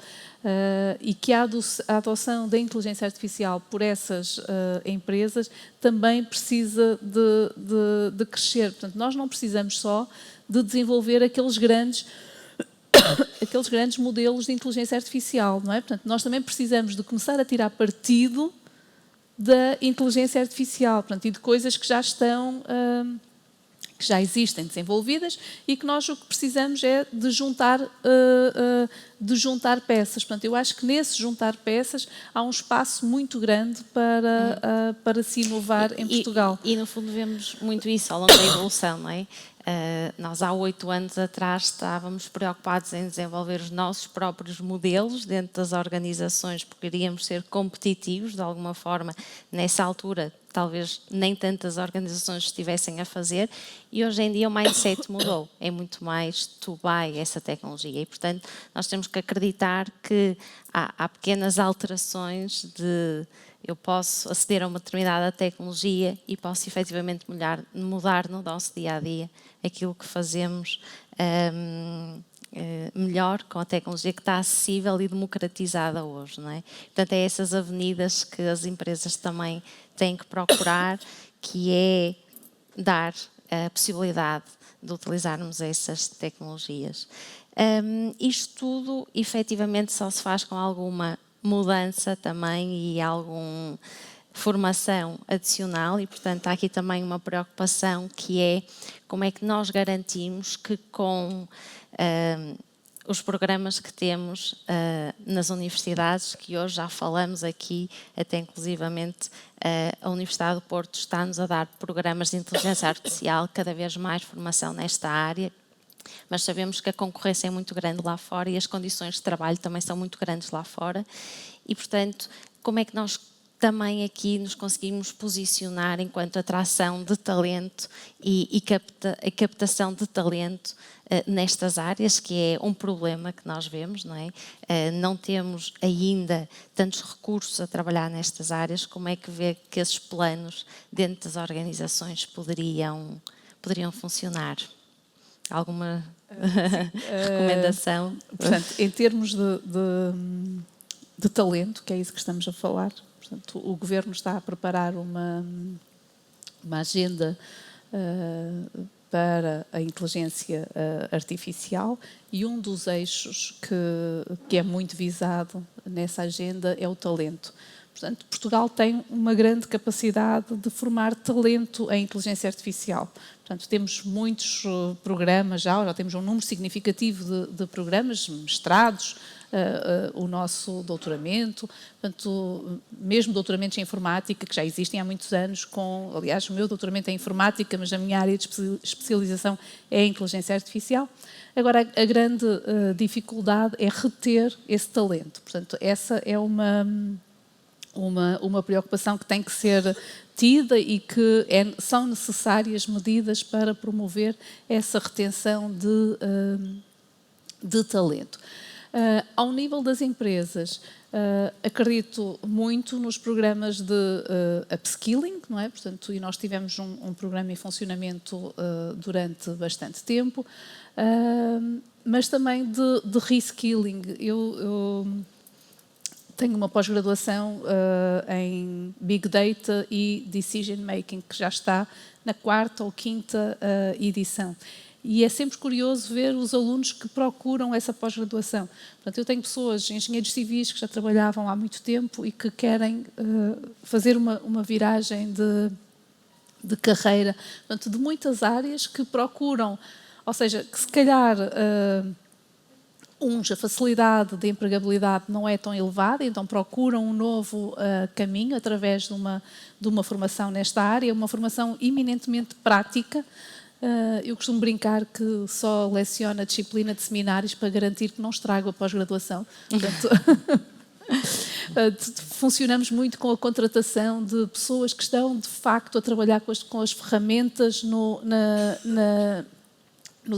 A: e que a adoção da inteligência artificial por essas empresas também precisa de crescer. Portanto, nós não precisamos só de desenvolver aqueles grandes modelos de inteligência artificial, não é? Portanto, nós também precisamos de começar a tirar partido da inteligência artificial, portanto, e de coisas que já estão, que já existem desenvolvidas e que nós o que precisamos é de juntar peças. Portanto, eu acho que nesse juntar peças há um espaço muito grande para se inovar em Portugal.
B: E, no fundo, vemos muito isso ao longo da evolução, não é? Nós, há 8 anos atrás, estávamos preocupados em desenvolver os nossos próprios modelos dentro das organizações, porque queríamos ser competitivos, de alguma forma, nessa altura, talvez nem tantas organizações estivessem a fazer, e hoje em dia o mindset mudou, é muito mais to buy essa tecnologia, e, portanto, nós temos que acreditar que há pequenas alterações de... Eu posso aceder a uma determinada tecnologia e posso efetivamente mudar no nosso dia-a-dia aquilo que fazemos melhor com a tecnologia que está acessível e democratizada hoje, não é? Portanto, é essas avenidas que as empresas também têm que procurar, que é dar a possibilidade de utilizarmos essas tecnologias. Isto tudo, efetivamente, só se faz com alguma mudança também e alguma formação adicional e, portanto, há aqui também uma preocupação que é como é que nós garantimos que com os programas que temos nas universidades, que hoje já falamos aqui, até inclusivamente a Universidade do Porto está-nos a dar programas de inteligência artificial, cada vez mais formação nesta área, mas sabemos que a concorrência é muito grande lá fora e as condições de trabalho também são muito grandes lá fora e, portanto, como é que nós também aqui nos conseguimos posicionar enquanto atração de talento e captação de talento nestas áreas, que é um problema que nós vemos, não é? Não temos ainda tantos recursos a trabalhar nestas áreas. Como é que vê que esses planos dentro das organizações poderiam funcionar? Alguma recomendação?
A: Portanto, em termos de talento, que é isso que estamos a falar, portanto, o Governo está a preparar uma agenda para a inteligência artificial, e um dos eixos que é muito visado nessa agenda é o talento. Portanto, Portugal tem uma grande capacidade de formar talento em inteligência artificial. Portanto, temos muitos programas já temos um número significativo de programas, mestrados, o nosso doutoramento, portanto, mesmo doutoramentos em informática, que já existem há muitos anos, aliás, o meu doutoramento é em informática, mas a minha área de especialização é em inteligência artificial. Agora, a grande dificuldade é reter esse talento. Portanto, essa é uma preocupação que tem que ser tida e que são necessárias medidas para promover essa retenção de talento. Ao nível das empresas, acredito muito nos programas de upskilling, não é? Portanto, e nós tivemos um programa em funcionamento durante bastante tempo, mas também de reskilling. Eu tenho uma pós-graduação em Big Data e Decision Making, que já está na 4ª ou 5ª edição. E é sempre curioso ver os alunos que procuram essa pós-graduação. Portanto, eu tenho pessoas, engenheiros civis, que já trabalhavam há muito tempo e que querem fazer uma viragem de carreira. Portanto, de muitas áreas que procuram, ou seja, que se calhar a facilidade de empregabilidade não é tão elevada, então procuram um novo caminho através de uma formação nesta área, uma formação eminentemente prática. Eu costumo brincar que só leciono a disciplina de seminários para garantir que não estrago a pós-graduação. Portanto, funcionamos muito com a contratação de pessoas que estão, de facto, a trabalhar com as ferramentas no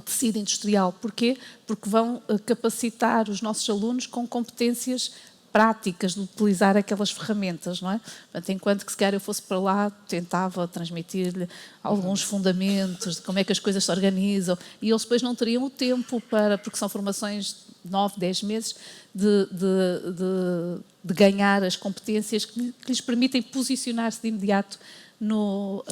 A: tecido industrial. Porquê? Porque vão capacitar os nossos alunos com competências práticas de utilizar aquelas ferramentas, não é? Portanto, enquanto que se calhar eu fosse para lá, tentava transmitir-lhe alguns fundamentos de como é que as coisas se organizam, e eles depois não teriam o tempo porque são formações de 9, 10 meses, de ganhar as competências que lhes permitem posicionar-se de imediato no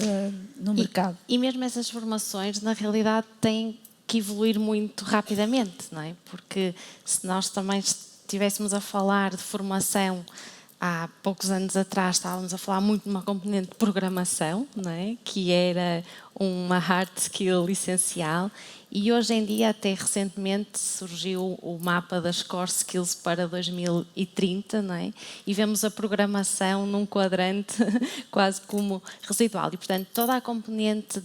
A: mercado.
B: E mesmo essas formações, na realidade, têm que evoluir muito rapidamente, não é? Porque se nós também estivéssemos a falar de formação há poucos anos atrás, estávamos a falar muito de uma componente de programação, não é? Que era uma hard skill essencial, e hoje em dia, até recentemente, surgiu o mapa das core skills para 2030, não é? E vemos a programação num quadrante quase como residual. E, portanto, toda a componente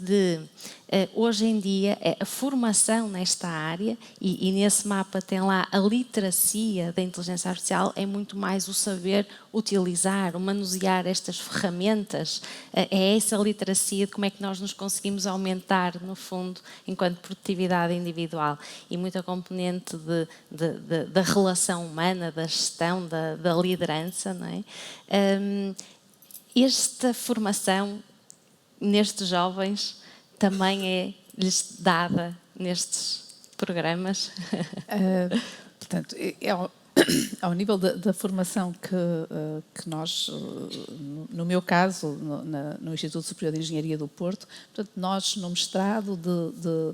B: hoje em dia, a formação nesta área, e nesse mapa tem lá a literacia da inteligência artificial, é muito mais o saber utilizar, o manusear estas ferramentas, é essa literacia de como é que nós nos conseguimos aumentar, no fundo, enquanto produtividade individual, e muita componente da relação humana, da gestão, da liderança, não é? Esta formação nestes jovens também lhes dada nestes programas?
A: Portanto, ao nível da formação que nós, no meu caso, no Instituto Superior de Engenharia do Porto, portanto, nós no mestrado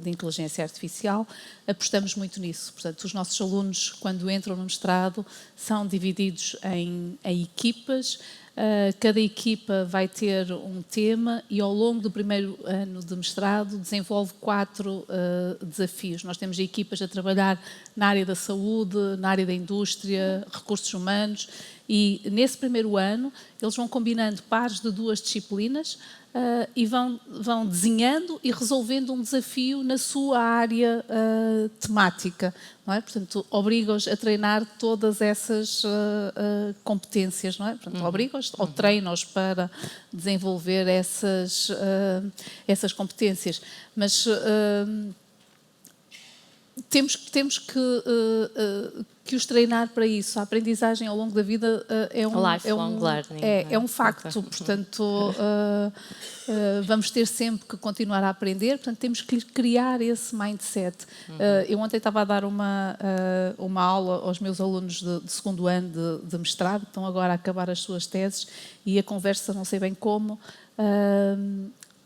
A: de Inteligência Artificial apostamos muito nisso. Portanto, os nossos alunos, quando entram no mestrado, são divididos em equipas. Cada equipa vai ter um tema e, ao longo do primeiro ano de mestrado, desenvolve 4 desafios. Nós temos equipas a trabalhar na área da saúde, na área da indústria, recursos humanos, e nesse primeiro ano eles vão combinando pares de 2 disciplinas e vão desenhando e resolvendo um desafio na sua área temática, não é? Portanto, obriga-os a treinar todas essas competências, não é? Portanto, obriga-os ou treina-os para desenvolver essas competências. Mas temos que os treinar para isso. A aprendizagem ao longo da vida
B: lifelong learning,
A: é um facto, portanto vamos ter sempre que continuar a aprender, portanto temos que criar esse mindset. Eu ontem estava a dar uma aula aos meus alunos de segundo ano de mestrado, que estão agora a acabar as suas teses, e a conversa, não sei bem como,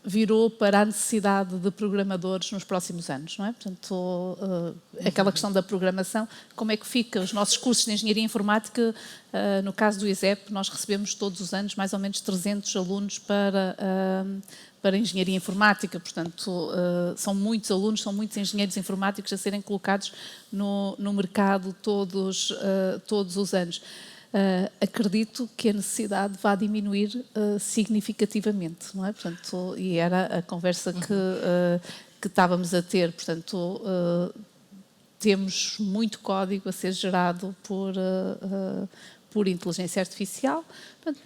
A: virou para a necessidade de programadores nos próximos anos, não é? Portanto, aquela questão da programação, como é que fica os nossos cursos de Engenharia Informática, no caso do ISEP, nós recebemos todos os anos mais ou menos 300 alunos para Engenharia Informática, portanto, são muitos alunos, são muitos engenheiros informáticos a serem colocados no mercado todos os anos. Acredito que a necessidade vai diminuir significativamente, não é? Portanto, e era a conversa que estávamos a ter. Portanto, temos muito código a ser gerado por inteligência artificial. Portanto,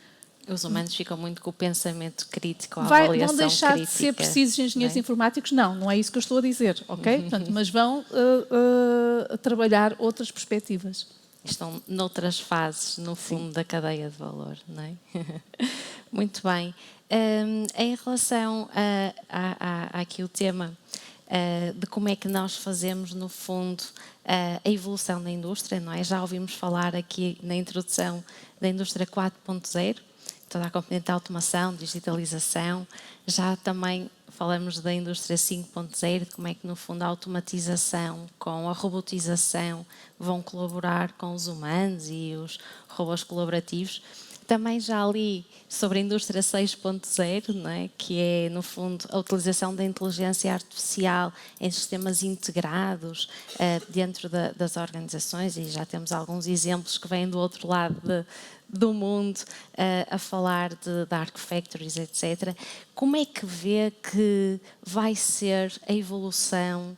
B: os humanos ficam muito com o pensamento crítico, a avaliação crítica.
A: Vão deixar de ser precisos engenheiros informáticos? Não é isso que eu estou a dizer, ok? Portanto, mas vão trabalhar outras perspectivas.
B: Estão noutras fases, no fundo, da cadeia de valor, não é? Muito bem. Em relação aqui o tema de como é que nós fazemos, no fundo, a evolução da indústria, não é? Já ouvimos falar aqui na introdução da indústria 4.0, toda a componente da automação, digitalização. Já também falamos da indústria 5.0, de como é que, no fundo, a automatização com a robotização vão colaborar com os humanos e os robôs colaborativos. Também já li sobre a indústria 6.0, não é? Que é, no fundo, a utilização da inteligência artificial em sistemas integrados dentro das organizações, e já temos alguns exemplos que vêm do outro lado do mundo a falar de dark factories, etc. Como é que vê que vai ser a evolução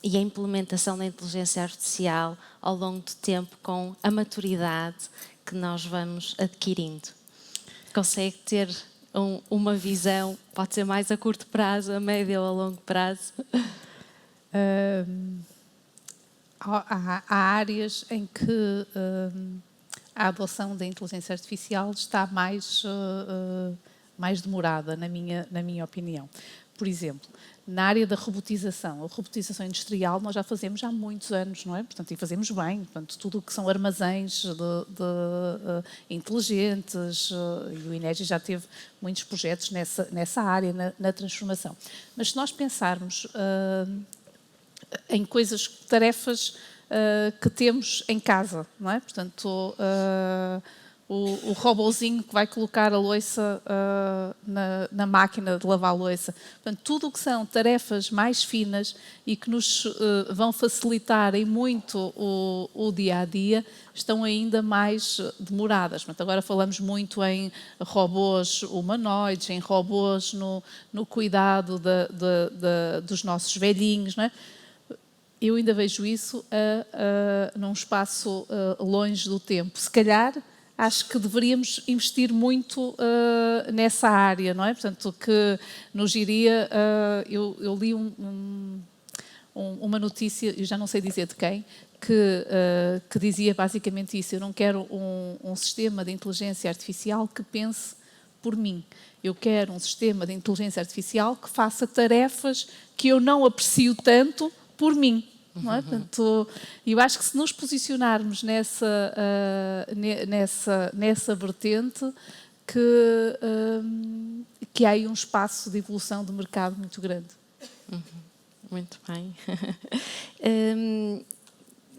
B: e a implementação da inteligência artificial ao longo do tempo, com a maturidade que nós vamos adquirindo? Consegue ter uma visão, pode ser mais a curto prazo, a médio ou a longo prazo?
A: Há áreas em que a adoção da inteligência artificial está mais demorada, na minha opinião. Por exemplo, na área da robotização, a robotização industrial nós já fazemos há muitos anos, não é? Portanto, e fazemos bem. Portanto, tudo o que são armazéns inteligentes, e o INEGI já teve muitos projetos nessa área, na transformação. Mas se nós pensarmos em tarefas que temos em casa, não é? Portanto, o robozinho que vai colocar a louça na máquina de lavar a louça. Portanto, tudo o que são tarefas mais finas e que nos vão facilitar em muito o dia-a-dia, estão ainda mais demoradas. Portanto, agora falamos muito em robôs humanoides, em robôs no cuidado dos nossos velhinhos, não é? Eu ainda vejo isso num espaço longe do tempo. Se calhar, acho que deveríamos investir muito nessa área, não é? Portanto, que nos iria... eu li uma notícia, eu já não sei dizer de quem, que dizia basicamente isso: eu não quero um sistema de inteligência artificial que pense por mim. Eu quero um sistema de inteligência artificial que faça tarefas que eu não aprecio tanto por mim. Não é? Portanto, eu acho que se nos posicionarmos nessa vertente, que há aí um espaço de evolução do mercado muito grande.
B: Muito bem.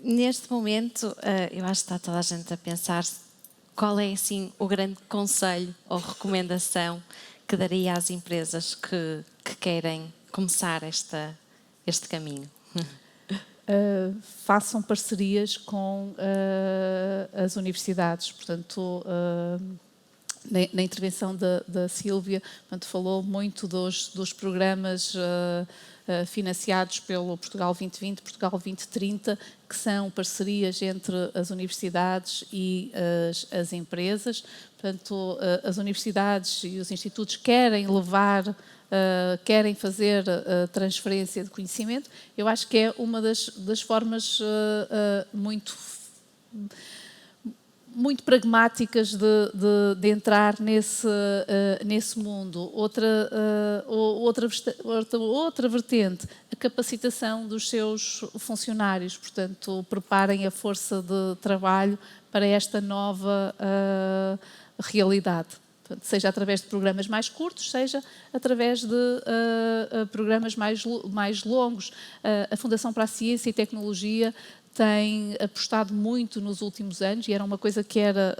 B: Neste momento, eu acho que está toda a gente a pensar qual é, assim, o grande conselho ou recomendação que daria às empresas que querem começar este caminho.
A: Façam parcerias com as universidades. Portanto, na intervenção da Sílvia, portanto, falou muito dos programas financiados pelo Portugal 2020, Portugal 2030, que são parcerias entre as universidades e as empresas. Portanto, as universidades e os institutos querem levar, querem fazer transferência de conhecimento. Eu acho que é uma das formas muito pragmáticas de entrar nesse mundo. Outra vertente, a capacitação dos seus funcionários. Portanto, preparem a força de trabalho para esta nova realidade. Portanto, seja através de programas mais curtos, seja através de programas mais longos. A Fundação para a Ciência e Tecnologia tem apostado muito nos últimos anos, e era uma coisa que era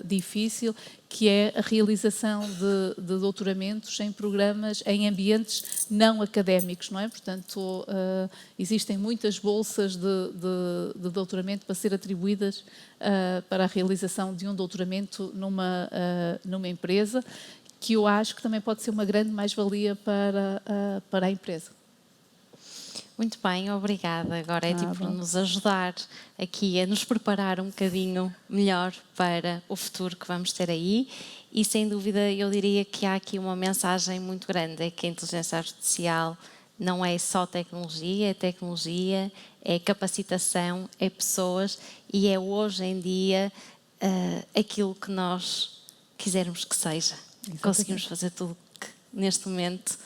A: difícil, que é a realização de doutoramentos em programas, em ambientes não académicos, não é? Portanto, existem muitas bolsas de doutoramento para ser atribuídas para a realização de um doutoramento numa empresa, que eu acho que também pode ser uma grande mais-valia para a empresa.
B: Muito bem, obrigada, Goretti, por nos ajudar aqui a nos preparar um bocadinho melhor para o futuro que vamos ter aí. E, sem dúvida, eu diria que há aqui uma mensagem muito grande, é que a inteligência artificial não é só tecnologia, é capacitação, é pessoas, e é hoje em dia aquilo que nós quisermos que seja. Exatamente. Conseguimos fazer tudo que neste momento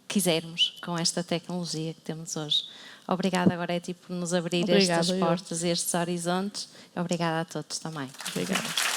B: quisermos com esta tecnologia que temos hoje. Obrigada, Goretti, por nos abrir estas portas e estes horizontes. Obrigada a todos também.
A: Obrigada.